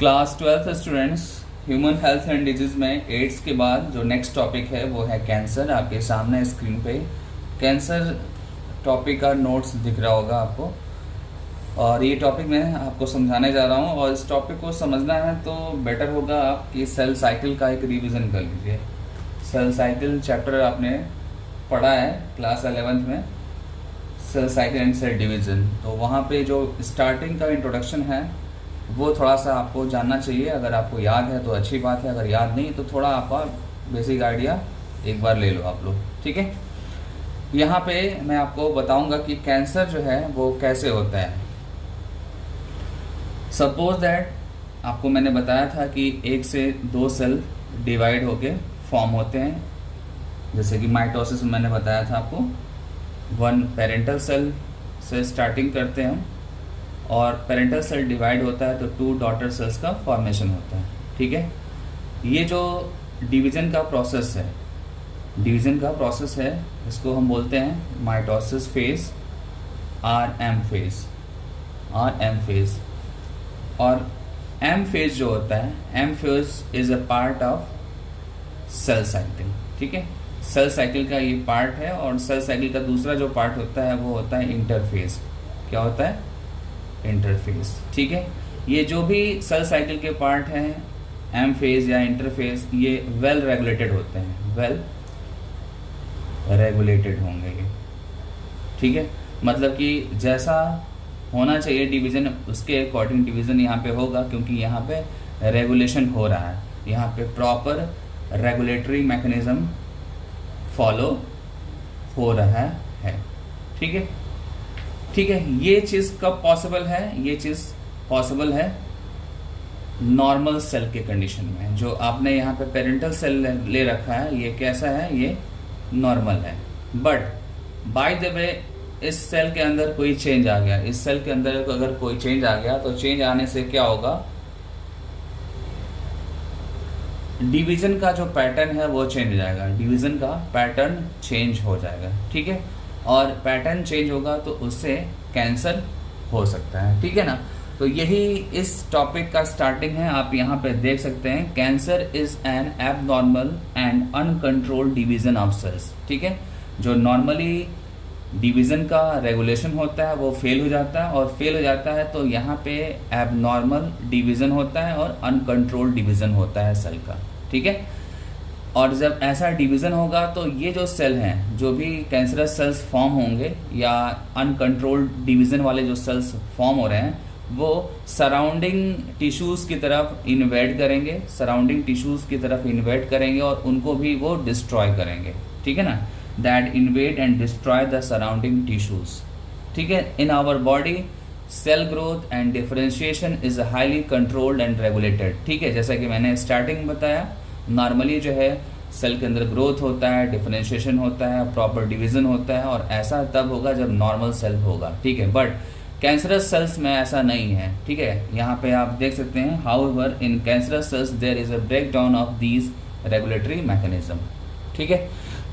Class 12th students, human health and disease में ads के बाद जो नेक्स्ट टॉपिक है वो है कैंसर। आपके सामने स्क्रीन पे कैंसर टॉपिक का नोट्स दिख रहा होगा आपको, और ये टॉपिक मैं आपको समझाने जा रहा हूँ। और इस टॉपिक को समझना है तो बेटर होगा आपकी सेल साइकिल का एक रिवीजन कर लीजिए। सेल साइकिल चैप्टर आपने पढ़ा है क्लास 11th में, cell cycle and cell division. तो वहाँ पे जो स्टार्टिंग का इंट्रोडक्शन है वो थोड़ा सा आपको जानना चाहिए। अगर आपको याद है तो अच्छी बात है, अगर याद नहीं तो थोड़ा आपका बेसिक आइडिया एक बार ले लो आप लोग, ठीक है। यहाँ पे मैं आपको बताऊंगा कि कैंसर जो है वो कैसे होता है। सपोज दैट आपको मैंने बताया था कि 1 से 2 सेल डिवाइड होके फॉर्म होते हैं। जैसे कि माइटोसिस में मैंने बताया था आपको, 1 पेरेंटल सेल से स्टार्टिंग करते हैं हम, और पेरेंटल सेल डिवाइड होता है तो 2 डॉटर सेल्स का फॉर्मेशन होता है, ठीक है। ये जो डिवीज़न का प्रोसेस है, इसको हम बोलते हैं माइटोसिस फेज, RM फेज। और M फेज जो होता है, M phase is a part of cell cycle, ठीक है। सेल साइकिल का ये पार्ट है। और सेल साइकिल का दूसरा जो पार्ट होता है वो होता है इंटरफेज। क्या होता है? इंटरफेज, ठीक है। ये जो भी सेल साइकिल के पार्ट हैं, M फेज या इंटरफेज, ये वेल रेगुलेटेड होते हैं, वेल रेगुलेटेड होंगे ये, ठीक है। मतलब कि जैसा होना चाहिए डिवीज़न, उसके अकॉर्डिंग डिवीज़न यहाँ पे होगा, क्योंकि यहाँ पे रेगुलेशन हो रहा है, यहाँ पे प्रॉपर रेगुलेटरी मैकेनिज्म फॉलो हो रहा है, ठीक है। ठीक है, ये चीज़ कब पॉसिबल है? ये चीज़ पॉसिबल है नॉर्मल सेल के कंडीशन में। जो आपने यहाँ पे पेरेंटल सेल ले रखा है, ये कैसा है? ये नॉर्मल है। बट बाय द वे इस सेल के अंदर कोई चेंज आ गया, इस सेल के अंदर अगर कोई चेंज आ गया तो चेंज आने से क्या होगा? डिवीज़न का जो पैटर्न है वो चेंज हो जाएगा, डिवीज़न का पैटर्न चेंज हो जाएगा, ठीक है। और पैटर्न चेंज होगा तो उससे कैंसर हो सकता है, ठीक है ना। तो यही इस टॉपिक का स्टार्टिंग है। आप यहाँ पे देख सकते हैं, cancer is an abnormal and uncontrolled division of cells, ठीक है। जो नॉर्मली डिवीज़न का रेगुलेशन होता है वो फेल हो जाता है, और फेल हो जाता है तो यहाँ पे एबनॉर्मल डिवीज़न होता है और अनकंट्रोल्ड डिवीज़न होता है सेल का, ठीक है। और जब ऐसा डिवीज़न होगा तो ये जो सेल हैं, जो भी कैंसरस सेल्स फॉर्म होंगे या अनकंट्रोल्ड डिवीज़न वाले जो सेल्स फॉर्म हो रहे हैं, वो सराउंडिंग टिश्यूज़ की तरफ इन्वेड करेंगे, और उनको भी वो डिस्ट्रॉय करेंगे, ठीक है ना। That invade and destroy the surrounding tissues, ठीक है। In our body cell growth and differentiation is highly controlled and regulated, ठीक है। जैसा कि मैंने स्टार्टिंग में बताया, नॉर्मली जो है सेल के अंदर ग्रोथ होता है, डिफरेंशिएशन होता है, प्रॉपर डिवीज़न होता है, और ऐसा तब होगा जब नॉर्मल सेल होगा, ठीक है। बट कैंसरस सेल्स में ऐसा नहीं है, ठीक है। यहाँ पे आप देख सकते हैं, however in cancerous cells there is a break down of these regulatory mechanism, ठीक है।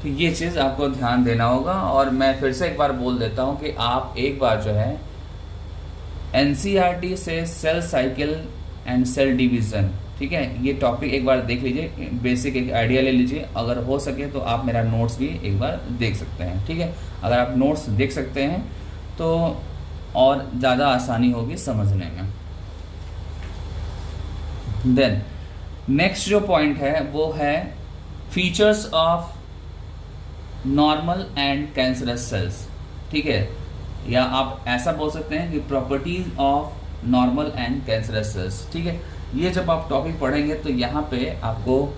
तो ये चीज़ आपको ध्यान देना होगा। और मैं फिर से एक बार बोल देता हूँ कि आप एक बार जो है NCERT से cell cycle and cell division, ठीक है, ये टॉपिक एक बार देख लीजिए, बेसिक एक आइडिया ले लीजिए। अगर हो सके तो आप मेरा नोट्स भी एक बार देख सकते हैं, ठीक है। अगर आप नोट्स देख सकते हैं तो और ज़्यादा आसानी होगी समझने में। देन नेक्स्ट जो पॉइंट है वो है features of normal and cancerous cells, ठीक है। या आप ऐसा बोल सकते हैं कि properties of normal and cancerous cells, ठीक है। ये जब आप टॉपिक पढ़ेंगे तो यहाँ पे आपको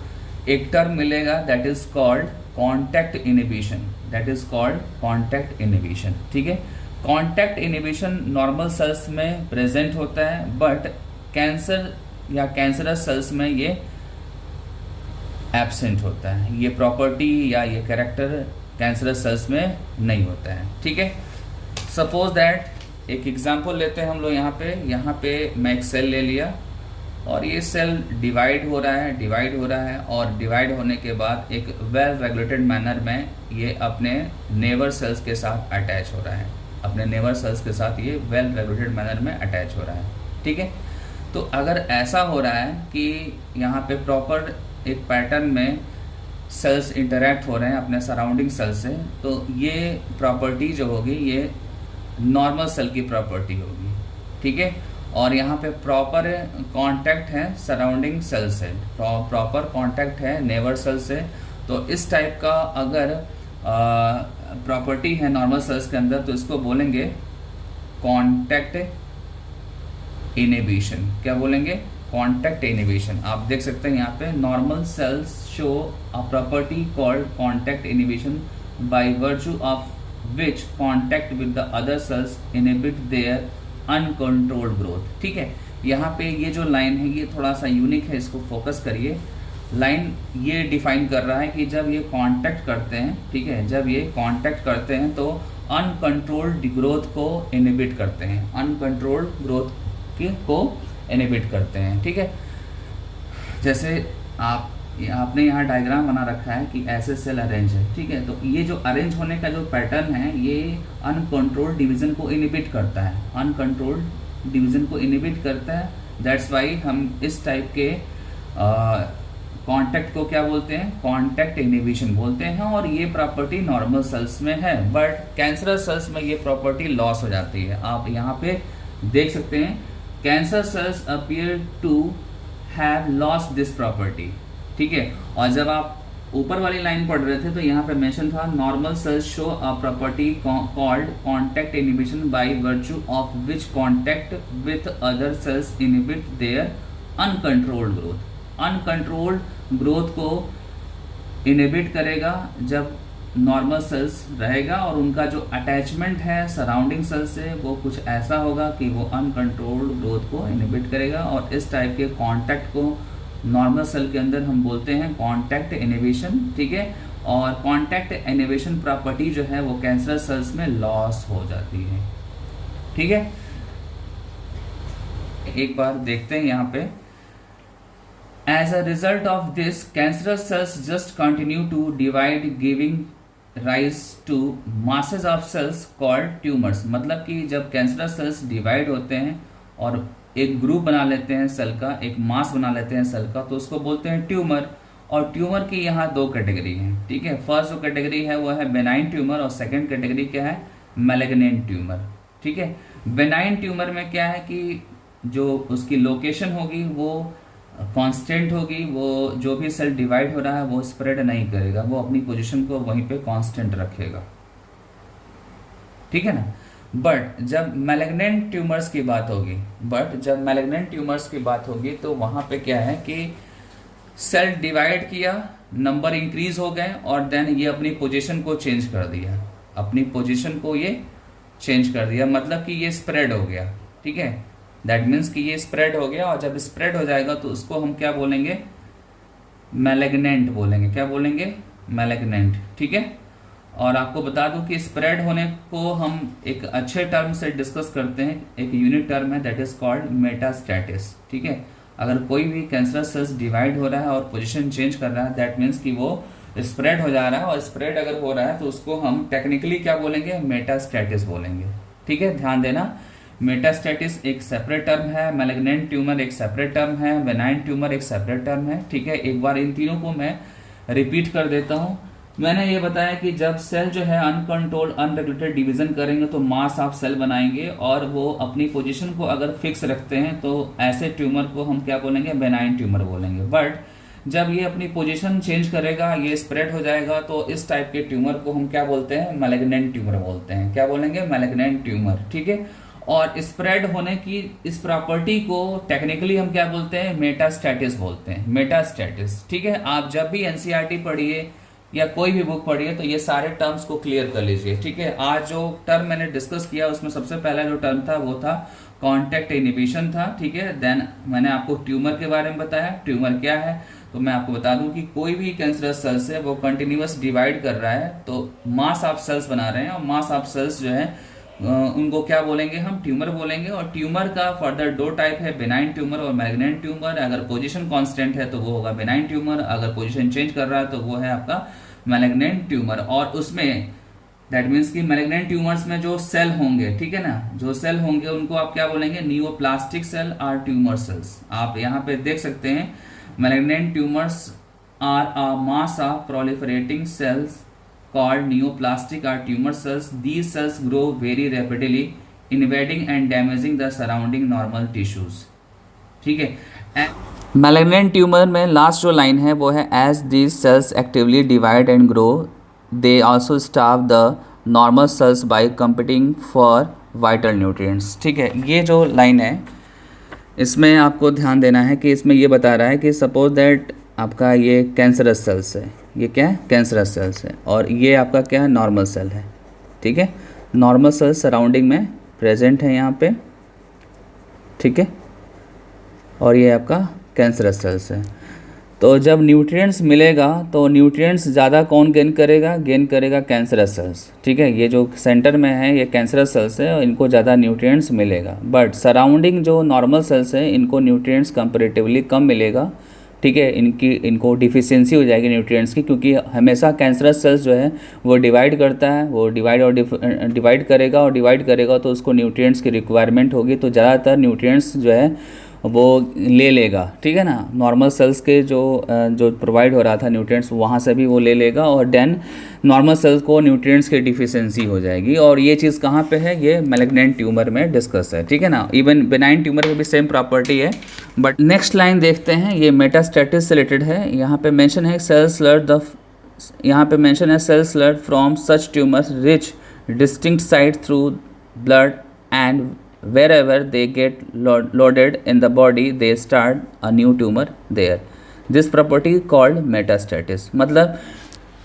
एक टर्म मिलेगा, that is called contact inhibition, ठीक है। कॉन्टैक्ट इनहिबिशन नॉर्मल सेल्स में प्रेजेंट होता है, बट कैंसर या कैंसरस सेल्स में ये एब्सेंट होता है। ये प्रॉपर्टी या ये कैरेक्टर कैंसरस सेल्स में नहीं होता है, ठीक है। सपोज दैट एक एग्जांपल लेते हैं हम लोग। यहाँ पे मैं एक सेल ले लिया, और ये सेल डिवाइड हो रहा है, और डिवाइड होने के बाद एक वेल रेगुलेटेड मैनर में ये अपने नेबर सेल्स के साथ अटैच हो रहा है, ये वेल रेगुलेटेड मैनर में अटैच हो रहा है, ठीक है। तो अगर ऐसा हो रहा है कि यहाँ पे प्रॉपर एक पैटर्न में सेल्स इंटरेक्ट हो रहे हैं अपने सराउंडिंग सेल से, तो ये प्रॉपर्टी जो होगी ये नॉर्मल सेल की प्रॉपर्टी होगी, ठीक है। और यहाँ पे प्रॉपर कांटेक्ट है सराउंडिंग सेल से, प्रॉपर कांटेक्ट है नेबर सेल से। तो इस टाइप का अगर प्रॉपर्टी है नॉर्मल सेल्स के अंदर, तो इसको बोलेंगे कांटेक्ट इनहिबिशन। क्या बोलेंगे? Contact inhibition. आप देख सकते हैं यहाँ पे normal cells show a property called contact inhibition by virtue of which contact with the other cells inhibit their uncontrolled growth. ठीक है, यहाँ पे ये जो लाइन है ये थोड़ा सा यूनिक है, इसको फोकस करिए। लाइन ये डिफाइन कर रहा है कि जब ये कांटेक्ट करते हैं, ठीक है, जब ये कांटेक्ट करते हैं तो अनकंट्रोल्ड ग्रोथ को इनहिबिट करते हैं, अनकंट्रोल्ड ग्रोथ को इनहिबिट करते हैं। ठीक है, जैसे आपने यहाँ डायग्राम बना रखा है कि ऐसे सेल अरेंज है, ठीक है। तो ये जो अरेंज होने का जो पैटर्न है ये अनकंट्रोल्ड डिवीजन को इनहिबिट करता है, अनकंट्रोल्ड डिवीजन को इनहिबिट करता है। दैट्स वाई हम इस टाइप के कांटेक्ट को क्या बोलते हैं? कांटेक्ट इनहिबिशन बोलते हैं। और ये प्रॉपर्टी नॉर्मल सेल्स में है, बट कैंसरस सेल्स में ये प्रॉपर्टी लॉस हो जाती है। आप यहाँ पे देख सकते हैं cancer cells appear to have lost this property, ठीक है। और जब आप ऊपर वाली लाइन पढ़ रहे थे तो यहाँ पे मेंशन था normal cells show a property called contact inhibition by virtue of which contact with other cells inhibit their uncontrolled growth. Uncontrolled growth को इनहिबिट करेगा जब नॉर्मल सेल्स रहेगा, और उनका जो अटैचमेंट है सराउंडिंग सेल से वो कुछ ऐसा होगा कि वो अनकंट्रोल्ड ग्रोथ को इनहिबिट करेगा। और इस टाइप के कांटेक्ट को नॉर्मल सेल के अंदर हम बोलते हैं कांटेक्ट इनहिबिशन, ठीक है। और कांटेक्ट इनहिबिशन प्रॉपर्टी जो है वो कैंसर सेल्स में लॉस हो जाती है, ठीक है। एक बार देखते हैं यहाँ पे, as a result of this cancerous cells just continue to divide giving rise to masses of cells called tumours. मतलब कि जब कैंसरस सेल्स डिवाइड होते हैं और एक ग्रुप बना लेते हैं सेल का, एक मास बना लेते हैं सेल का, तो उसको बोलते हैं ट्यूमर। और ट्यूमर की यहाँ दो कैटेगरी हैं, ठीक है। फर्स्ट जो कैटेगरी है वो है बेनाइन ट्यूमर, और सेकंड कैटेगरी क्या है? मैलिग्नेंट ट्यूमर, ठीक है। बेनाइन ट्यूमर में क्या है कि जो उसकी लोकेशन होगी वो कांस्टेंट होगी, वो जो भी सेल डिवाइड हो रहा है वो स्प्रेड नहीं करेगा, वो अपनी पोजीशन को वहीं पे कांस्टेंट रखेगा, ठीक है ना। बट जब मैलिग्नेंट ट्यूमर्स की बात होगी, तो वहां पे क्या है कि सेल डिवाइड किया, नंबर इंक्रीज हो गए, और देन ये अपनी पोजीशन को चेंज कर दिया, अपनी पोजीशन को ये चेंज कर दिया, मतलब कि ये स्प्रेड हो गया, ठीक है। दैट मीन्स कि ये स्प्रेड हो गया, और जब स्प्रेड हो जाएगा तो उसको हम क्या बोलेंगे? मैलिग्नेंट बोलेंगे। क्या बोलेंगे? मैलिग्नेंट, ठीक है। और आपको बता दूं कि स्प्रेड होने को हम एक अच्छे टर्म से डिस्कस करते हैं, एक यूनिक टर्म है, दैट इज कॉल्ड मेटास्टैटिस, ठीक है। अगर कोई भी कैंसरस सेल्स डिवाइड हो रहा है और पोजीशन चेंज कर रहा है, दैट मीन्स कि वो स्प्रेड हो जा रहा है, और स्प्रेड अगर हो रहा है तो उसको हम टेक्निकली क्या बोलेंगे? मेटास्टैटिस बोलेंगे, ठीक है। ध्यान देना, मेटास्टैटिस एक सेपरेट टर्म है, मैलिग्नेंट ट्यूमर एक सेपरेट टर्म है, बेनाइन ट्यूमर एक सेपरेट टर्म है, ठीक है। एक बार इन तीनों को मैं रिपीट कर देता हूं। मैंने ये बताया कि जब सेल जो है अनकंट्रोल्ड अनरेगुलेटेड डिवीजन करेंगे तो मास ऑफ सेल बनाएंगे, और वो अपनी पोजीशन को अगर फिक्स रखते हैं तो ऐसे ट्यूमर को हम क्या बोलेंगे? बेनाइन ट्यूमर बोलेंगे। बट जब ये अपनी पोजीशन चेंज करेगा, ये स्प्रेड हो जाएगा, तो इस टाइप के ट्यूमर को हम क्या बोलते हैं? मैलिग्नेंट ट्यूमर बोलते हैं। क्या बोलेंगे? मैलिग्नेंट ट्यूमर, ठीक है। और स्प्रेड होने की इस प्रॉपर्टी को टेक्निकली हम क्या बोलते हैं? मेटास्टैटिस बोलते हैं, मेटास्टैटिस, ठीक है। आप जब भी एनसीईआरटी पढ़िए या कोई भी बुक पढ़िए तो ये सारे टर्म्स को क्लियर कर लीजिए, ठीक है। आज जो टर्म मैंने डिस्कस किया उसमें सबसे पहला जो टर्म था वो था कांटेक्ट इनहिबिशन था, ठीक है। देन मैंने आपको ट्यूमर के बारे में बताया, ट्यूमर क्या है। तो मैं आपको बता दूं कि कोई भी कैंसरस सेल्स है वो कंटिन्यूअस डिवाइड कर रहा है, तो मास ऑफ सेल्स बना रहे हैं, और मास ऑफ सेल्स जो है उनको क्या बोलेंगे? हम ट्यूमर बोलेंगे। और ट्यूमर का फर्दर दो टाइप है, बेनाइन ट्यूमर और मैलिग्नेंट ट्यूमर। अगर पोजीशन कांस्टेंट है तो वो होगा बेनाइन ट्यूमर, अगर पोजीशन चेंज कर रहा है तो वो है आपका मैलिग्नेंट ट्यूमर। और उसमें दैट मीन्स कि मैलिग्नेंट ट्यूमर्स में जो सेल होंगे, ठीक है ना, जो सेल होंगे उनको आप क्या बोलेंगे, neoplastic cell or tumour cells. आप यहाँ पे देख सकते हैं malignant tumours are a mass of proliferating cells called neoplastic or tumor cells. These cells grow very rapidly, invading and damaging the surrounding normal tissues. ठीक है। मैलिग्नेंट ट्यूमर में last जो लाइन है वो है as these cells actively divide and grow they also starve the normal cells by competing for vital nutrients. ठीक है, ये जो लाइन है इसमें आपको ध्यान देना है कि इसमें ये बता रहा है कि सपोज दैट आपका ये कैंसरस सेल्स है, ये क्या है, कैंसरस सेल्स है, और ये आपका क्या है, नॉर्मल सेल है। ठीक है, नॉर्मल सेल सराउंडिंग में प्रेजेंट है यहाँ पे, ठीक है, और ये आपका कैंसरस सेल्स है। तो जब न्यूट्रिएंट्स मिलेगा तो न्यूट्रिएंट्स ज़्यादा कौन गेन करेगा, गेन करेगा कैंसरस सेल्स। ठीक है, ये जो सेंटर में है ये कैंसरस सेल्स है और इनको ज़्यादा न्यूट्रिएंट्स मिलेगा, बट सराउंडिंग जो नॉर्मल सेल्स है इनको न्यूट्रिएंट्स कंपैरेटिवली कम मिलेगा। ठीक है, इनको डिफिशियंसी हो जाएगी न्यूट्रिएंट्स की, क्योंकि हमेशा कैंसरस सेल्स जो है वो डिवाइड करता है, वो डिवाइड करेगा तो उसको न्यूट्रिएंट्स की रिक्वायरमेंट होगी, तो ज़्यादातर न्यूट्रिएंट्स जो है वो ले लेगा। ठीक है ना, नॉर्मल सेल्स के जो प्रोवाइड हो रहा था न्यूट्रिएंट्स वहाँ से भी वो ले लेगा, और देन नॉर्मल सेल्स को न्यूट्रिएंट्स की डिफिशियंसी हो जाएगी। और ये चीज़ कहाँ पे है, ये मैलिग्नेंट ट्यूमर में डिस्कस है। ठीक है ना, इवन बेनाइन ट्यूमर की भी सेम प्रॉपर्टी है। बट नेक्स्ट लाइन देखते हैं, ये मेटास्टेटिस से रिलेटेड है। यहाँ पे मेंशन है cells sloughed from such tumours reach distinct site through blood and wherever they get loaded in the body they start a new tumor there. This property called metastasis. मतलब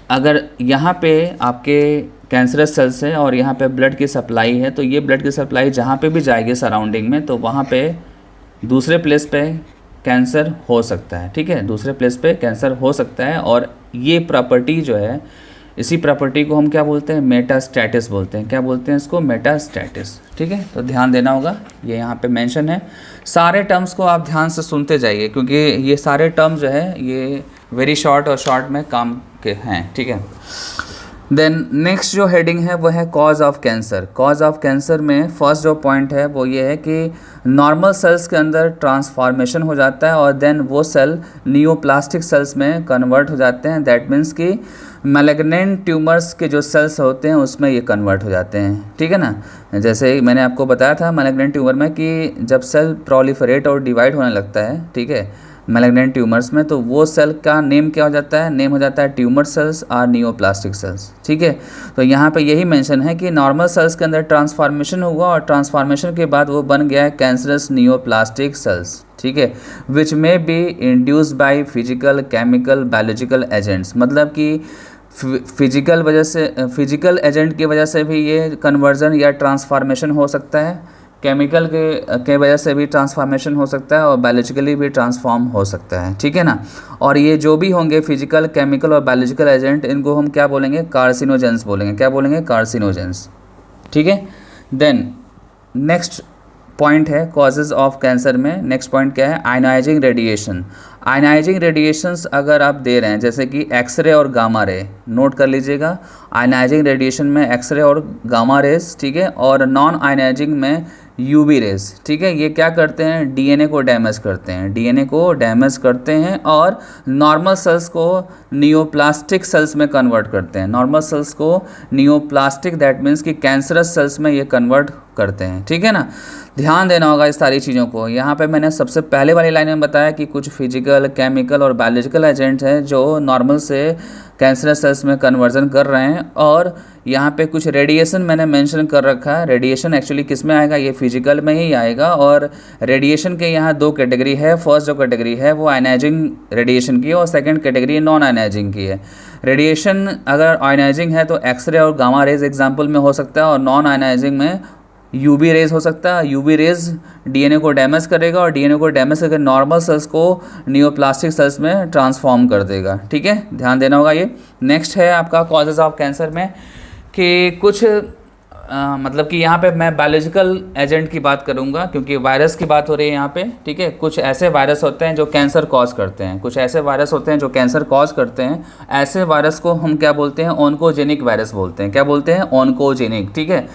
अगर यहाँ पे आपके कैंसरस सेल्स है और यहाँ पे ब्लड की सप्लाई है, तो ये ब्लड की सप्लाई जहाँ पे भी जाएगी सराउंडिंग में, तो वहाँ पे दूसरे प्लेस पे कैंसर हो सकता है। ठीक है, दूसरे प्लेस पे कैंसर हो सकता है, और ये प्रॉपर्टी जो है, इसी प्रॉपर्टी को हम क्या बोलते हैं, मेटास्टेटिस बोलते हैं। क्या बोलते हैं इसको, मेटास्टेटिस। ठीक है, तो ध्यान देना होगा, ये यहाँ पे मेंशन है। सारे टर्म्स को आप ध्यान से सुनते जाइए, क्योंकि ये सारे टर्म जो है ये वेरी शॉर्ट और शॉर्ट में काम के हैं। ठीक है, देन नेक्स्ट जो हेडिंग है वो है cause of cancer. Cause of cancer में फर्स्ट जो पॉइंट है वो ये है कि नॉर्मल सेल्स के अंदर ट्रांसफॉर्मेशन हो जाता है और देन वो सेल नियोप्लास्टिक सेल्स में कन्वर्ट हो जाते हैं। दैट मीन्स कि मैलिग्नेंट ट्यूमर्स के जो सेल्स होते हैं उसमें ये कन्वर्ट हो जाते हैं। ठीक है ना, जैसे मैंने आपको बताया था मैलिग्नेंट ट्यूमर में कि जब सेल प्रोलिफरेट और डिवाइड होने लगता है, ठीक है, मैलिग्नेंट ट्यूमर्स में, तो वो सेल का नेम क्या हो जाता है, नेम हो जाता है ट्यूमर सेल्स और नियोप्लास्टिक सेल्स। ठीक है, तो यहाँ पे यही मेंशन है कि नॉर्मल सेल्स के अंदर ट्रांसफॉर्मेशन हुआ और ट्रांसफॉर्मेशन के बाद वो बन गया है कैंसरस नियोप्लास्टिक सेल्स। ठीक है, which may be induced by physical, chemical, biological agents. मतलब कि फिजिकल एजेंट की वजह से भी ये कन्वर्जन या ट्रांसफॉर्मेशन हो सकता है, केमिकल के वजह से भी ट्रांसफॉर्मेशन हो सकता है, और बायोलॉजिकली भी ट्रांसफॉर्म हो सकता है। ठीक है ना, और ये जो भी होंगे फिजिकल, केमिकल और बायोलॉजिकल एजेंट, इनको हम क्या बोलेंगे, कार्सिनोजेंस बोलेंगे। क्या बोलेंगे, कार्सिनोजेंस। ठीक है, देन नेक्स्ट पॉइंट है कॉजेज ऑफ कैंसर में। नेक्स्ट पॉइंट क्या है, आयनाइजिंग रेडिएशन। आयनाइजिंग रेडिएशंस अगर आप दे रहे हैं, जैसे कि एक्सरे और गामा रे, नोट कर लीजिएगा। आयनाइजिंग रेडिएशन में एक्सरे और गामा रेज, ठीक है, और नॉन आयनाइजिंग में यूवी रेज। ठीक है, ये क्या करते हैं, डीएनए को डैमेज करते हैं, डीएनए को डैमेज करते हैं और नॉर्मल सेल्स को नियोप्लास्टिक सेल्स में कन्वर्ट करते हैं। नॉर्मल सेल्स को नियोप्लास्टिक, दैट मीन्स कि कैंसरस सेल्स में ये कन्वर्ट करते हैं। ठीक है ना, ध्यान देना होगा इस सारी चीज़ों को। यहाँ पे मैंने सबसे पहले वाली लाइन में बताया कि कुछ फिजिकल, केमिकल और बायोलॉजिकल एजेंट्स हैं जो नॉर्मल से कैंसरस सेल्स में कन्वर्जन कर रहे हैं, और यहाँ पे कुछ रेडिएशन मैंने मेंशन कर रखा है। रेडिएशन एक्चुअली किस में आएगा, ये फिजिकल में ही आएगा, और रेडिएशन के यहाँ दो कैटेगरी है। फर्स्ट जो कैटेगरी है वो आयनाइजिंग रेडिएशन की है, और सेकंड कैटेगरी नॉन आयनाइजिंग की है। रेडिएशन अगर आयनाइजिंग है तो एक्सरे और गामा रेज एग्जाम्पल में हो सकता है, और नॉन आयनाइजिंग में यूवी रेज हो सकता है। यूवी रेज डीएनए को डैमेज करेगा, और डीएनए को डैमेज करके नॉर्मल सेल्स को नियोप्लास्टिक सेल्स में ट्रांसफॉर्म कर देगा। ठीक है, ध्यान देना होगा ये। नेक्स्ट है आपका कॉजेज ऑफ कैंसर में कि कुछ मतलब कि यहाँ पे मैं बायोलॉजिकल एजेंट की बात करूँगा, क्योंकि वायरस की बात हो रही है यहाँ पे, ठीक है। कुछ ऐसे वायरस होते हैं जो कैंसर कॉज करते हैं, कुछ ऐसे वायरस होते हैं जो कैंसर कॉज करते हैं। ऐसे वायरस को हम क्या बोलते हैं, ऑन्कोजेनिक वायरस बोलते हैं। क्या बोलते हैं, ऑन्कोजेनिक, ठीक है।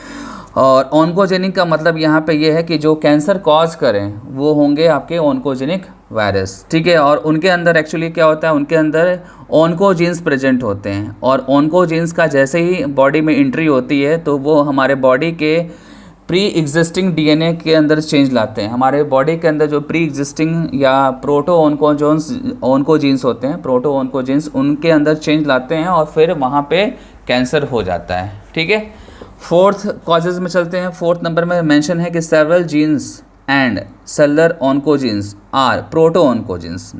और ऑन्कोजेनिक का मतलब यहाँ पे ये है कि जो कैंसर कॉज करें वो होंगे आपके ऑन्कोजेनिक वायरस, ठीक है। और उनके अंदर एक्चुअली क्या होता है, उनके अंदर ऑन्कोजीन्स प्रेजेंट होते हैं, और ऑन्कोजीन्स का जैसे ही बॉडी में एंट्री होती है तो वो हमारे बॉडी के प्री एग्जिस्टिंग डीएनए के अंदर चेंज लाते हैं। हमारे बॉडी के अंदर जो प्री एग्जिस्टिंग या प्रोटो ऑन्कोजीन्स होते हैं, प्रोटो ऑन्कोजीन्स, उनके अंदर चेंज लाते हैं और फिर वहाँ पे कैंसर हो जाता है, ठीक है। फोर्थ कॉजेज में चलते हैं। फोर्थ नंबर में मेंशन है कि several genes and cellular oncogenes are proto oncogenes,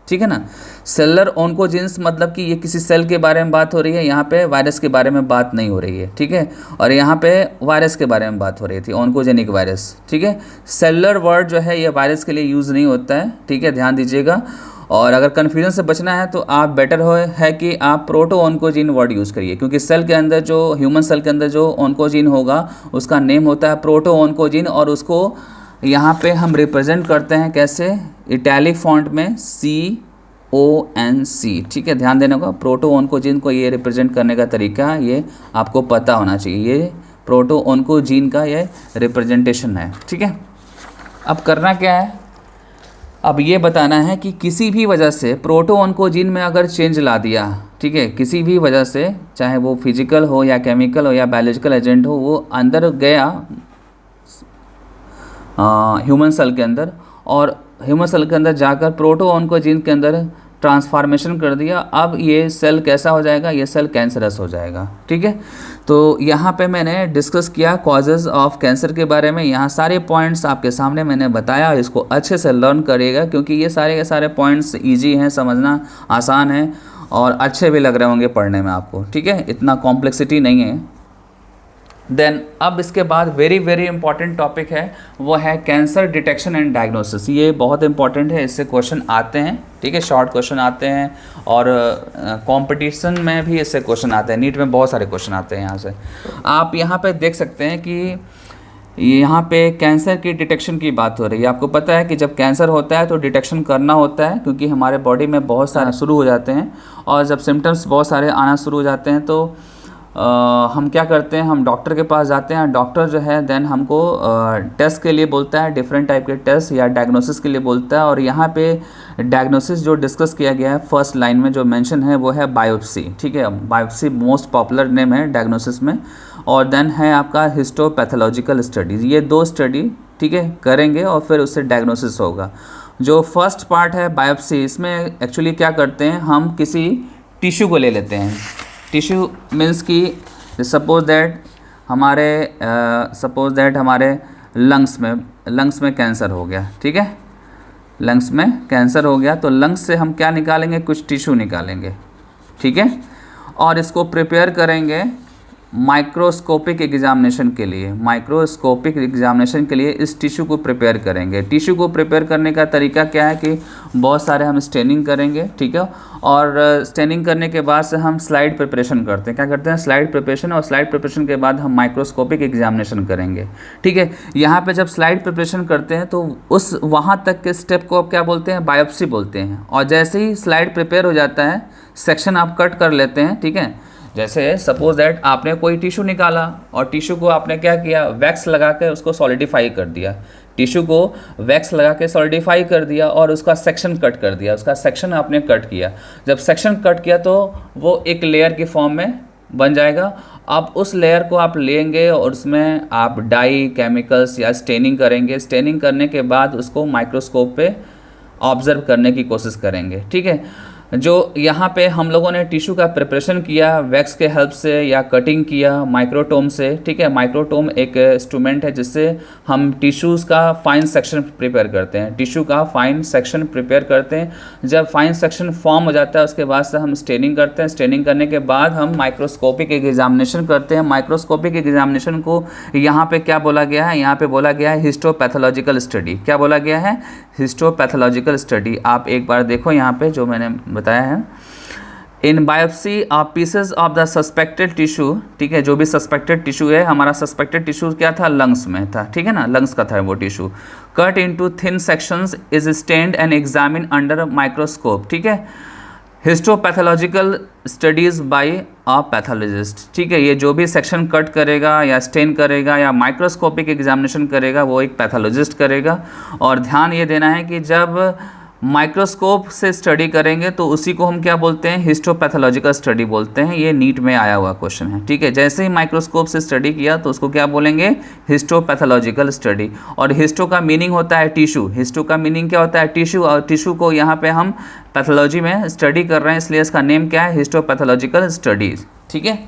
ठीक है ना। सेलुलर ऑन्कोजीन्स मतलब कि ये किसी सेल के बारे में बात हो रही है, यहाँ पे वायरस के बारे में बात नहीं हो रही है, ठीक है। और यहाँ पे वायरस के बारे में बात हो रही थी, ऑन्कोजेनिक वायरस, ठीक है। सेलुलर वर्ड जो है ये वायरस के लिए यूज़ नहीं होता है, ठीक है, ध्यान दीजिएगा। और अगर कन्फ्यूजन से बचना है तो आप बेटर है कि आप प्रोटो ऑन्कोजीन वर्ड यूज़ करिए, क्योंकि सेल के अंदर जो ह्यूमन सेल के अंदर जो ऑन्कोजीन होगा उसका नेम होता है प्रोटो ऑन्कोजीन, और उसको यहाँ पे हम रिप्रेजेंट करते हैं कैसे, इटैलिक फॉन्ट में CONC, ठीक है, ध्यान देने का। प्रोटो ऑन्कोजीन को ये रिप्रेजेंट करने का तरीका ये आपको पता होना चाहिए, ये प्रोटो ऑन्कोजीन का ये रिप्रेजेंटेशन है, ठीक है। अब करना क्या है, अब ये बताना है कि किसी भी वजह से प्रोटो ऑन्कोजीन में अगर चेंज ला दिया, ठीक है, किसी भी वजह से, चाहे वो फिजिकल हो या केमिकल हो या बायोलॉजिकल एजेंट हो, वो अंदर गया ह्यूमन सेल के अंदर, और ह्यूमन सेल के अंदर जाकर प्रोटो ऑन्कोजीन के अंदर ट्रांसफॉर्मेशन कर दिया। अब ये सेल कैसा हो जाएगा, ये सेल कैंसरस हो जाएगा, ठीक है। तो यहाँ पे मैंने डिस्कस किया कॉजेज़ ऑफ कैंसर के बारे में, यहाँ सारे पॉइंट्स आपके सामने मैंने बताया। इसको अच्छे से लर्न करिएगा, क्योंकि ये सारे के सारे पॉइंट्स इजी हैं, समझना आसान है और अच्छे भी लग रहे होंगे पढ़ने में आपको, ठीक है, इतना कॉम्प्लेक्सिटी नहीं है। देन अब इसके बाद वेरी वेरी इंपॉर्टेंट टॉपिक है, वो है कैंसर डिटेक्शन एंड डायग्नोसिस। ये बहुत इंपॉर्टेंट है, इससे क्वेश्चन आते हैं, ठीक है, शॉर्ट क्वेश्चन आते हैं, और कंपटीशन में भी इससे क्वेश्चन आते हैं, नीट में बहुत सारे क्वेश्चन आते हैं यहाँ से। आप यहाँ पे देख सकते हैं कि यहाँ पे कैंसर की डिटेक्शन की बात हो रही है। आपको पता है कि जब कैंसर होता है तो डिटेक्शन करना होता है, क्योंकि हमारे बॉडी में बहुत सारे शुरू हो जाते हैं, और जब सिम्टम्स बहुत सारे आना शुरू हो जाते हैं तो हम क्या करते हैं, हम डॉक्टर के पास जाते हैं। डॉक्टर जो है देन हमको टेस्ट के लिए बोलता है, डिफरेंट टाइप के टेस्ट या डायग्नोसिस के लिए बोलता है। और यहाँ पे डायग्नोसिस जो डिस्कस किया गया है फर्स्ट लाइन में जो मेंशन है वो है बायोप्सी, ठीक है। बायोप्सी मोस्ट पॉपुलर नेम है डायग्नोसिस में। और देन है आपका हिस्टोपैथोलॉजिकल स्टडीज़, ये दो स्टडी, ठीक है, करेंगे और फिर उससे डायग्नोसिस होगा। जो फर्स्ट पार्ट है बायोप्सी, इसमें एक्चुअली क्या करते हैं, हम किसी टिश्यू को ले लेते हैं। टिश्यू मीन्स कि सपोज दैट हमारे लंग्स में कैंसर हो गया, ठीक है, लंग्स में कैंसर हो गया तो लंग्स से हम क्या निकालेंगे, कुछ टिश्यू निकालेंगे, ठीक है, और इसको प्रिपेयर करेंगे माइक्रोस्कोपिक एग्जामिनेशन के लिए। इस टिश्यू को प्रिपेयर करेंगे। टिश्यू को प्रिपेयर करने का तरीका क्या है कि बहुत सारे हम स्टेनिंग करेंगे, ठीक है, और स्टेनिंग करने के बाद से हम स्लाइड प्रिपरेशन करते हैं। क्या करते हैं, स्लाइड प्रिपरेशन, और स्लाइड प्रिपरेशन के बाद हम माइक्रोस्कोपिक एग्जामिनेशन करेंगे, ठीक है। यहाँ पे जब स्लाइड प्रिपरेशन करते हैं तो उस वहाँ तक के स्टेप को आप क्या बोलते हैं, बायोप्सी बोलते हैं। और जैसे ही स्लाइड प्रिपेयर हो जाता है, सेक्शन आप कट कर लेते हैं, ठीक है। जैसे सपोज दैट आपने कोई टिश्यू निकाला और टिश्यू को आपने क्या किया, वैक्स लगा के उसको सॉलिडिफाई कर दिया। टिश्यू को वैक्स लगा के सॉलिडिफाई कर दिया और उसका सेक्शन कट कर दिया, उसका सेक्शन आपने कट किया। जब सेक्शन कट किया तो वो एक लेयर के फॉर्म में बन जाएगा। अब उस लेयर को आप लेंगे और उसमें आप डाई, केमिकल्स या स्टेनिंग करेंगे। स्टेनिंग करने के बाद उसको माइक्रोस्कोप पे ऑब्जर्व करने की कोशिश करेंगे, ठीक है। जो यहाँ पे हम लोगों ने टिश्यू का प्रिपरेशन किया वैक्स के हेल्प से या कटिंग किया माइक्रोटोम से, ठीक है। माइक्रोटोम एक इंस्ट्रूमेंट है जिससे हम टिश्यूज़ का फाइन सेक्शन प्रिपेयर करते हैं, टिश्यू का फाइन सेक्शन प्रिपेयर करते हैं। जब फाइन सेक्शन फॉर्म हो जाता है उसके बाद से हम स्टेनिंग करते हैं। स्टेनिंग करने के बाद हम माइक्रोस्कोपिक एग्जामिनेशन करते हैं। माइक्रोस्कोपिक एग्जामिनेशन को यहाँ पे क्या बोला गया है, यहाँ पे बोला गया है हिस्टोपैथोलॉजिकल स्टडी। क्या बोला गया है, हिस्टोपैथोलॉजिकल स्टडी। आप एक बार देखो यहाँ पे जो मैंने बताया है in biopsy pieces of the suspected tissue, ठीक है, जो भी सस्पेक्टेड टिश्यू है, हमारा सस्पेक्टेड टिश्यू क्या था, लंग्स में था, ठीक है ना, लंग्स का था वो tissue, cut into thin sections is stained and examine under microscope, ठीक है, histopathological studies by a pathologist, ठीक है, ये जो भी सेक्शन कट करेगा या स्टेन करेगा या माइक्रोस्कोपिक एग्जामिनेशन करेगा वो एक पैथोलॉजिस्ट करेगा। और ध्यान ये देना है कि जब माइक्रोस्कोप से स्टडी करेंगे तो उसी को हम क्या बोलते हैं, हिस्टोपैथोलॉजिकल स्टडी बोलते हैं। ये नीट में आया हुआ क्वेश्चन है, ठीक है, जैसे ही माइक्रोस्कोप से स्टडी किया तो उसको क्या बोलेंगे, हिस्टोपैथोलॉजिकल स्टडी। और हिस्टो का मीनिंग होता है टिश्यू, हिस्टो का मीनिंग क्या होता है, टिश्यू, और टिश्यू को यहाँ पे हम पैथोलॉजी में स्टडी कर रहे हैं, इसलिए इसका नेम क्या है, हिस्टोपैथोलॉजिकल स्टडीज़, ठीक है।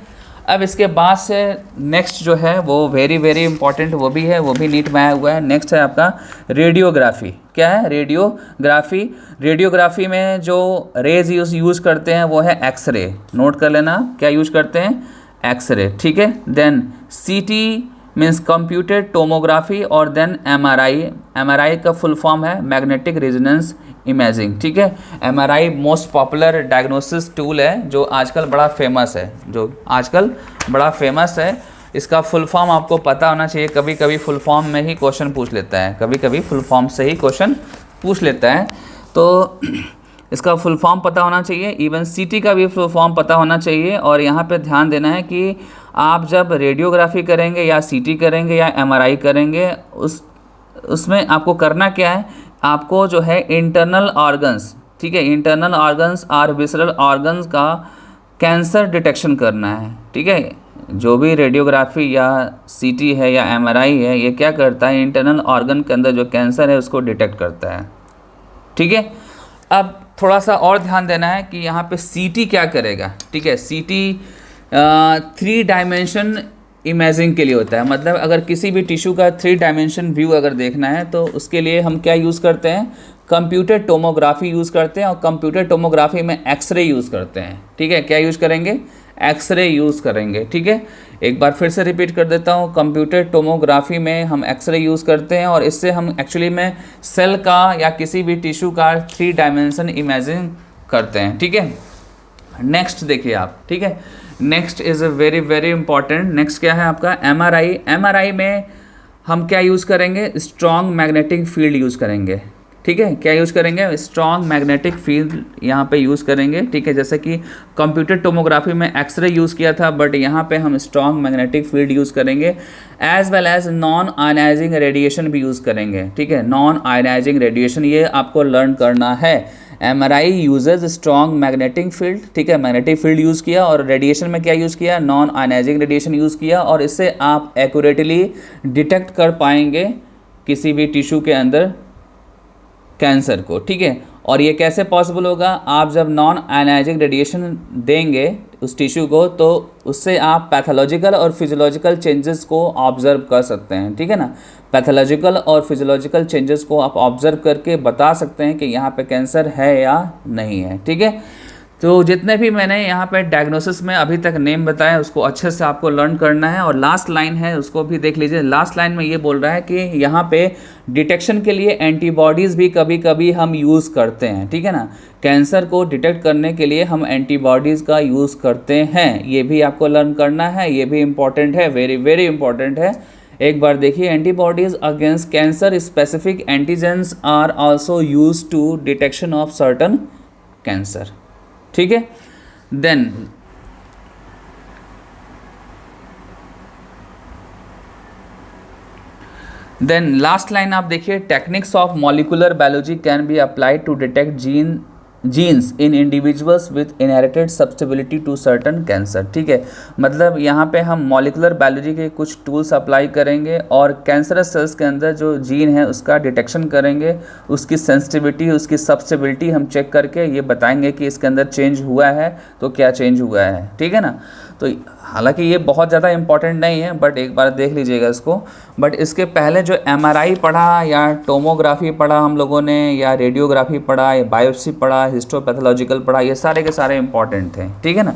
अब इसके बाद से नेक्स्ट जो है वो वेरी वेरी इंपॉर्टेंट वो भी है, वो भी नीट में आया हुआ है। नेक्स्ट है आपका रेडियोग्राफी। क्या है, रेडियोग्राफी। रेडियोग्राफी में जो रेज यूज़ करते हैं वो है एक्सरे, नोट कर लेना क्या यूज़ करते हैं, एक्सरे, ठीक है। देन सीटी मीन्स कंप्यूटेड टोमोग्राफी, और देन एमआरआई। एमआरआई का फुल फॉर्म है मैग्नेटिक रेजोनेंस इमेजिंग, ठीक है। MRI most popular diagnosis tool है जो आजकल बड़ा फेमस है, जो आजकल बड़ा फेमस है। इसका फुल फॉर्म आपको पता होना चाहिए, कभी कभी फुल फॉर्म में ही क्वेश्चन पूछ लेता है, कभी कभी फुल फॉर्म से ही क्वेश्चन पूछ लेता है, तो इसका फुल फॉर्म पता होना चाहिए। इवन सीटी का भी फुल फॉर्म पता होना चाहिए। और यहाँ पे ध्यान देना है कि आप जब रेडियोग्राफी करेंगे या सीटी करेंगे या एमआरआई करेंगे, उसमें आपको करना क्या है, आपको जो है इंटरनल ऑर्गन्स, ठीक है, इंटरनल ऑर्गन्स और विसरल ऑर्गन्स का कैंसर डिटेक्शन करना है, ठीक है। जो भी रेडियोग्राफी या सीटी है या एमआरआई है, ये क्या करता है, इंटरनल ऑर्गन के अंदर जो कैंसर है उसको डिटेक्ट करता है, ठीक है। अब थोड़ा सा और ध्यान देना है कि यहाँ पे सीटी क्या करेगा, ठीक है। सीटी 3 डायमेंशन इमेजिंग के लिए होता है, मतलब अगर किसी भी टिश्यू का 3 डायमेंशन व्यू अगर देखना है तो उसके लिए हम क्या यूज़ करते हैं, कंप्यूटर टोमोग्राफी यूज़ करते हैं। और कंप्यूटर टोमोग्राफी में एक्सरे यूज़ करते हैं, ठीक है। क्या यूज़ करेंगे, एक्सरे यूज़ करेंगे, ठीक है। एक बार फिर से रिपीट कर देता हूँ, कंप्यूटर टोमोग्राफी में हम एक्सरे यूज़ करते हैं और इससे हम एक्चुअली में सेल का या किसी भी टिश्यू का 3 डायमेंशन इमेजिंग करते हैं, ठीक है। नेक्स्ट देखिए आप, ठीक है, next is very very important. Next क्या है आपका एमआरआई। एमआरआई में हम क्या यूज़ करेंगे, स्ट्रॉन्ग मैग्नेटिक फील्ड यूज़ करेंगे, ठीक है। क्या यूज़ करेंगे, स्ट्रॉन्ग मैग्नेटिक फील्ड यहाँ पे यूज़ करेंगे, ठीक है। जैसे कि कंप्यूटर टोमोग्राफी में एक्सरे यूज़ किया था, बट यहाँ पे हम स्ट्रॉन्ग मैग्नेटिक फील्ड यूज़ करेंगे, as well as non ionizing radiation भी यूज़ करेंगे, ठीक है। नॉन आयनाइजिंग रेडिएशन ये आपको लर्न करना है। MRI uses strong magnetic field, ठीक है, मैग्नेटिक फील्ड यूज़ किया, और रेडिएशन में क्या यूज़ किया, नॉन आयनाइजिंग रेडिएशन यूज़ किया, और इससे आप एक्यूरेटली डिटेक्ट कर पाएंगे किसी भी टिश्यू के अंदर कैंसर को, ठीक है। और ये कैसे पॉसिबल होगा, आप जब नॉन आयनाइजिंग रेडिएशन देंगे उस टिश्यू को तो उससे आप पैथोलॉजिकल और फिजियोलॉजिकल चेंजेस को ऑब्जर्व कर सकते हैं, ठीक है ना। पैथोलॉजिकल और फिजियोलॉजिकल चेंजेस को आप ऑब्जर्व करके बता सकते हैं कि यहाँ पे कैंसर है या नहीं है, ठीक है। तो जितने भी मैंने यहाँ पे डायग्नोसिस में अभी तक नेम बताया उसको अच्छे से आपको लर्न करना है। और लास्ट लाइन है उसको भी देख लीजिए। लास्ट लाइन में ये बोल रहा है कि यहाँ पे डिटेक्शन के लिए एंटीबॉडीज़ भी कभी कभी हम यूज़ करते हैं, ठीक है ना। कैंसर को डिटेक्ट करने के लिए हम एंटीबॉडीज़ का यूज़ करते हैं, ये भी आपको लर्न करना है, ये भी इम्पॉर्टेंट है, वेरी वेरी इंपॉर्टेंट है। एक बार देखिए, antibodies against cancer specific antigens are also use to detection of certain cancer, ठीक है। देन लास्ट लाइन आप देखिए, techniques of molecular biology can be applied to detect genes in individuals with inherited susceptibility to certain cancer, ठीक है। मतलब यहाँ पे हम मॉलिकुलर बायोलॉजी के कुछ टूल्स अप्लाई करेंगे और कैंसरस सेल्स के अंदर जो जीन है उसका डिटेक्शन करेंगे, उसकी सेंसिटिविटी, उसकी सब्सटेबिलिटी हम चेक करके ये बताएंगे कि इसके अंदर चेंज हुआ है तो क्या चेंज हुआ है, ठीक है ना। तो हालांकि ये बहुत ज़्यादा इंपॉर्टेंट नहीं है, बट एक बार देख लीजिएगा इसको। बट इसके पहले जो एमआरआई पढ़ा या टोमोग्राफी पढ़ा हम लोगों ने, या रेडियोग्राफी पढ़ा, या बायोप्सी पढ़ा, हिस्टोपैथोलॉजिकल पढ़ा, ये सारे के सारे इंपॉर्टेंट थे, ठीक है ना।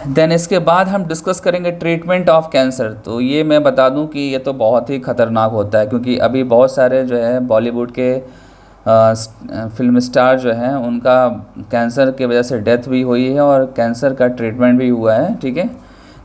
देन इसके बाद हम डिस्कस करेंगे ट्रीटमेंट ऑफ कैंसर। तो ये मैं बता दूं कि ये तो बहुत ही ख़तरनाक होता है, क्योंकि अभी बहुत सारे जो है बॉलीवुड के फिल्म स्टार जो हैं उनका कैंसर की वजह से डेथ भी हुई है और कैंसर का ट्रीटमेंट भी हुआ है, ठीक है।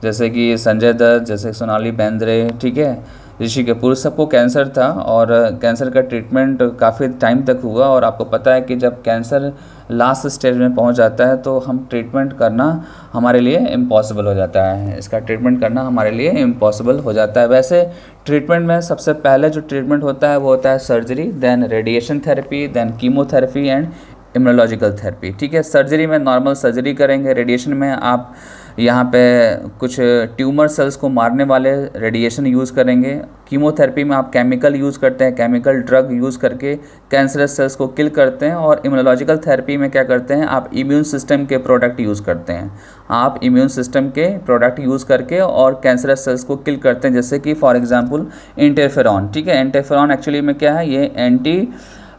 जैसे कि संजय दत्त, जैसे सोनाली बेंद्रे, ठीक है, ऋषि कपूर, सबको कैंसर था और कैंसर का ट्रीटमेंट काफ़ी टाइम तक हुआ। और आपको पता है कि जब कैंसर लास्ट स्टेज में पहुंच जाता है तो हम ट्रीटमेंट करना हमारे लिए इम्पॉसिबल हो जाता है, इसका ट्रीटमेंट करना हमारे लिए इम्पॉसिबल हो जाता है। वैसे ट्रीटमेंट में सबसे पहले जो ट्रीटमेंट होता है वो होता है surgery, then radiation therapy, then chemotherapy and immunological therapy, ठीक है। सर्जरी में नॉर्मल सर्जरी करेंगे, रेडिएशन में आप यहाँ पे कुछ ट्यूमर सेल्स को मारने वाले रेडिएशन यूज़ करेंगे, कीमोथेरेपी में आप केमिकल यूज़ करते हैं, केमिकल ड्रग यूज़ करके कैंसरस सेल्स को किल करते हैं, और इम्यूनोलॉजिकल थेरेपी में क्या करते हैं, आप इम्यून सिस्टम के प्रोडक्ट यूज़ करते हैं, आप इम्यून सिस्टम के प्रोडक्ट यूज़ करके और कैंसरस सेल्स को किल करते हैं, जैसे कि फॉर एग्जांपल इंटरफेरॉन, ठीक है। इंटरफेरॉन एक्चुअली में क्या है, ये एंटी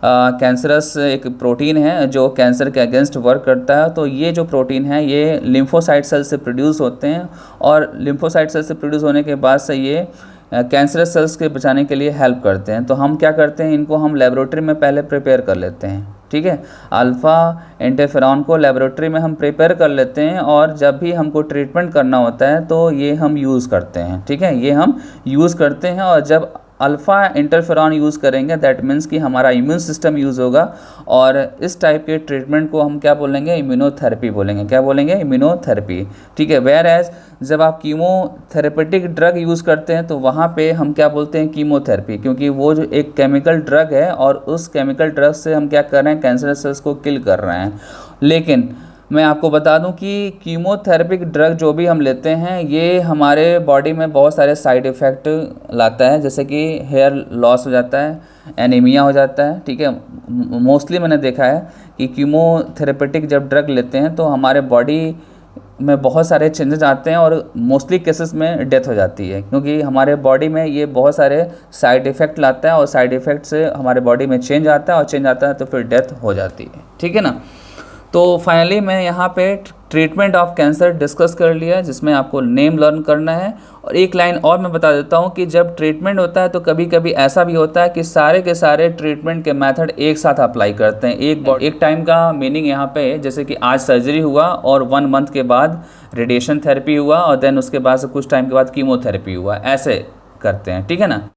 कैंसरस एक प्रोटीन है जो कैंसर के अगेंस्ट वर्क करता है। तो ये जो प्रोटीन है ये लिम्फोसाइट सेल से प्रोड्यूस होते हैं, और लिम्फोसाइट सेल से प्रोड्यूस होने के बाद से ये कैंसरस सेल्स के बचाने के लिए हेल्प करते हैं। तो हम क्या करते हैं, इनको हम लेबोरेटरी में पहले प्रिपेयर कर लेते हैं, ठीक है। अल्फ़ा इंटरफेरॉन को लेबोरेटरी में हम प्रिपेयर कर लेते हैं, और जब भी हमको ट्रीटमेंट करना होता है तो ये हम यूज़ करते हैं, ठीक है, ये हम यूज़ करते हैं। और जब अल्फ़ा इंटरफेरॉन यूज़ करेंगे दैट मीन्स कि हमारा इम्यून सिस्टम यूज़ होगा, और इस टाइप के ट्रीटमेंट को हम क्या बोलेंगे, इम्यूनोथेरेपी बोलेंगे। क्या बोलेंगे, इम्यूनोथेरेपी, ठीक है। वेयर एज जब आप कीमोथेरेपेटिक ड्रग यूज़ करते हैं तो वहाँ पे हम क्या बोलते हैं, कीमोथेरेपी, क्योंकि वो जो एक केमिकल ड्रग है और उस केमिकल ड्रग से हम क्या कर रहे हैं, कैंसर सेल्स को किल कर रहे हैं। लेकिन मैं आपको बता दूं कि कीमोथेरेपिक ड्रग जो भी हम लेते हैं ये हमारे बॉडी में बहुत सारे साइड इफ़ेक्ट लाता है, जैसे कि हेयर लॉस हो जाता है, एनीमिया हो जाता है, ठीक है। मोस्टली मैंने देखा है कि कीमोथेरेपेटिक जब ड्रग लेते हैं तो हमारे बॉडी में बहुत सारे चेंजेस आते हैं, और मोस्टली केसेस में डेथ हो जाती है, क्योंकि हमारे बॉडी में ये बहुत सारे साइड इफ़ेक्ट लाता है, और साइड इफ़ेक्ट से हमारे बॉडी में चेंज आता है, और चेंज आता है तो फिर डेथ हो जाती है, ठीक है ना। तो फाइनली मैं यहाँ पे ट्रीटमेंट ऑफ कैंसर डिस्कस कर लिया, जिसमें आपको नेम लर्न करना है। और एक लाइन और मैं बता देता हूँ कि जब ट्रीटमेंट होता है तो कभी कभी ऐसा भी होता है कि सारे के सारे ट्रीटमेंट के मेथड एक साथ अप्लाई करते हैं एक टाइम का। मीनिंग यहाँ पे जैसे कि आज सर्जरी हुआ और 1 मंथ के बाद रेडिएशन थेरेपी हुआ, और देन उसके बाद से कुछ टाइम के बाद कीमोथेरेपी हुआ, ऐसे करते हैं, ठीक है ना।